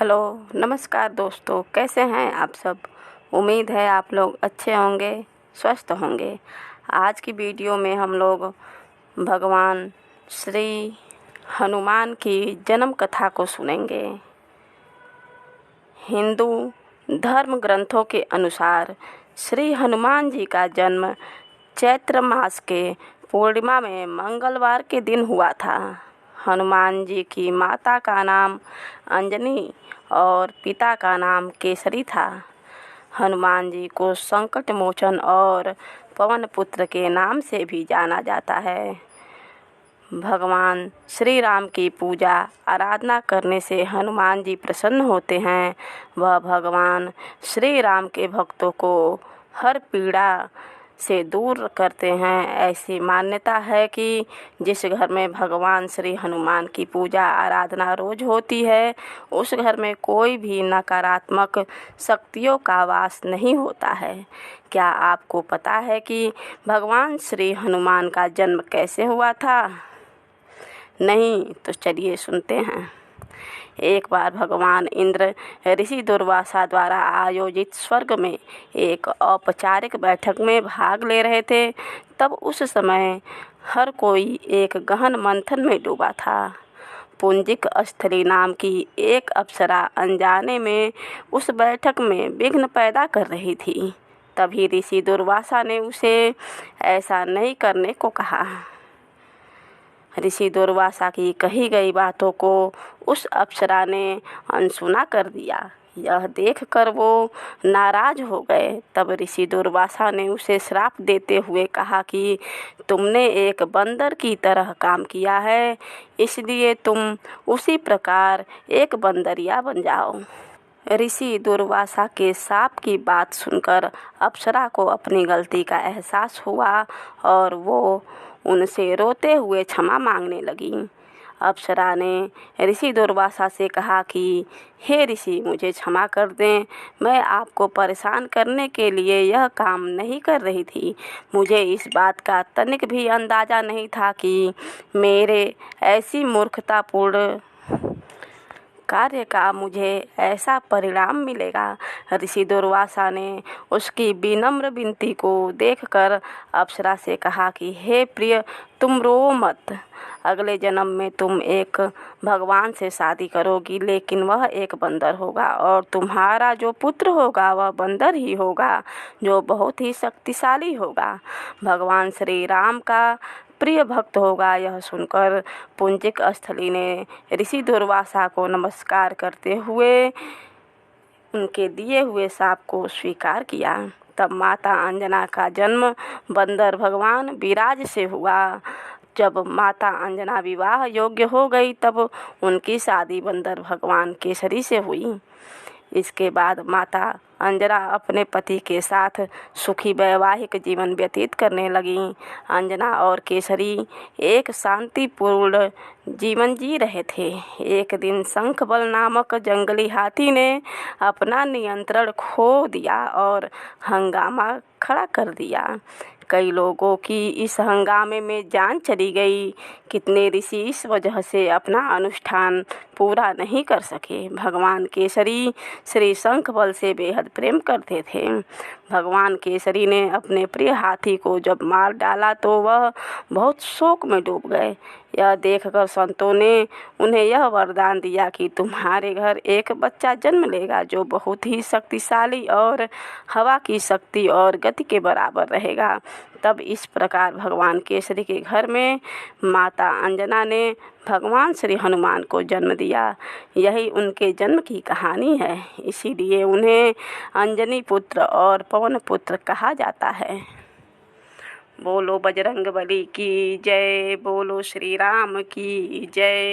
Hello नमस्कार दोस्तों, कैसे हैं आप सब। उम्मीद है आप लोग अच्छे होंगे, स्वस्थ होंगे। आज की वीडियो में हम लोग भगवान श्री हनुमान की जन्म कथा को सुनेंगे। हिंदू धर्म ग्रंथों के अनुसार श्री हनुमान जी का जन्म चैत्र मास के पूर्णिमा में मंगलवार के दिन हुआ था। हनुमान जी की माता का नाम अंजनी और पिता का नाम केसरी था। हनुमान जी को संकट मोचन और पवन पुत्र के नाम से भी जाना जाता है। भगवान श्री राम की पूजा आराधना करने से हनुमान जी प्रसन्न होते हैं। वह भगवान श्री राम के भक्तों को हर पीड़ा से दूर करते हैं। ऐसी मान्यता है कि जिस घर में भगवान श्री हनुमान की पूजा आराधना रोज होती है, उस घर में कोई भी नकारात्मक शक्तियों का वास नहीं होता है। क्या आपको पता है कि भगवान श्री हनुमान का जन्म कैसे हुआ था? नहीं तो चलिए सुनते हैं। एक बार भगवान इंद्र ऋषि दुर्वासा द्वारा आयोजित स्वर्ग में एक औपचारिक बैठक में भाग ले रहे थे। तब उस समय हर कोई एक गहन मंथन में डूबा था। पुंजिक स्थली नाम की एक अप्सरा अनजाने में उस बैठक में विघ्न पैदा कर रही थी। तभी ऋषि दुर्वासा ने उसे ऐसा नहीं करने को कहा। ऋषि दुर्वासा की कही गई बातों को उस अप्सरा ने अनसुना कर दिया। यह देखकर वो नाराज हो गए। तब ऋषि दुर्वासा ने उसे श्राप देते हुए कहा कि तुमने एक बंदर की तरह काम किया है, इसलिए तुम उसी प्रकार एक बंदरिया बन जाओ। ऋषि दुर्वासा के शाप की बात सुनकर अप्सरा को अपनी गलती का एहसास हुआ और वो उनसे रोते हुए क्षमा मांगने लगी। अप्सरा ने ऋषि दुर्वासा से कहा कि हे ऋषि, मुझे क्षमा कर दें। मैं आपको परेशान करने के लिए यह काम नहीं कर रही थी। मुझे इस बात का तनिक भी अंदाज़ा नहीं था कि मेरे ऐसी मूर्खतापूर्ण कार्य का मुझे ऐसा परिणाम मिलेगा। ऋषि दुर्वासा ने उसकी विनम्र विनती को देखकर अप्सरा से कहा कि हे प्रिय, तुम रो मत। अगले जन्म में तुम एक भगवान से शादी करोगी, लेकिन वह एक बंदर होगा और तुम्हारा जो पुत्र होगा वह बंदर ही होगा, जो बहुत ही शक्तिशाली होगा, भगवान श्री राम का प्रिय भक्त होगा। यह सुनकर पुंजिक स्थली ने ऋषि दुर्वासा को नमस्कार करते हुए उनके दिए हुए शाप को स्वीकार किया। तब माता अंजना का जन्म बंदर भगवान विराज से हुआ। जब माता अंजना विवाह योग्य हो गई, तब उनकी शादी बंदर भगवान केसरी से हुई। इसके बाद माता अंजना अपने पति के साथ सुखी वैवाहिक जीवन व्यतीत करने लगीं। अंजना और केसरी एक शांतिपूर्ण जीवन जी रहे थे। एक दिन शंखबल नामक जंगली हाथी ने अपना नियंत्रण खो दिया और हंगामा खड़ा कर दिया। कई लोगों की इस हंगामे में जान चली गई। कितने ऋषि इस वजह से अपना अनुष्ठान पूरा नहीं कर सके। भगवान केसरी श्री शंखबल से बेहद प्रेम करते थे। भगवान केसरी ने अपने प्रिय हाथी को जब मार डाला तो वह बहुत शोक में डूब गए। यह देखकर संतों ने उन्हें यह वरदान दिया कि तुम्हारे घर एक बच्चा जन्म लेगा जो बहुत ही शक्तिशाली और हवा की शक्ति और गति के बराबर रहेगा। तब इस प्रकार भगवान केसरी के घर में माता अंजना ने भगवान श्री हनुमान को जन्म दिया। यही उनके जन्म की कहानी है। इसीलिए उन्हें अंजनी पुत्र और पवन पुत्र कहा जाता है। बोलो बजरंगबली की जय, बोलो श्री राम की जय।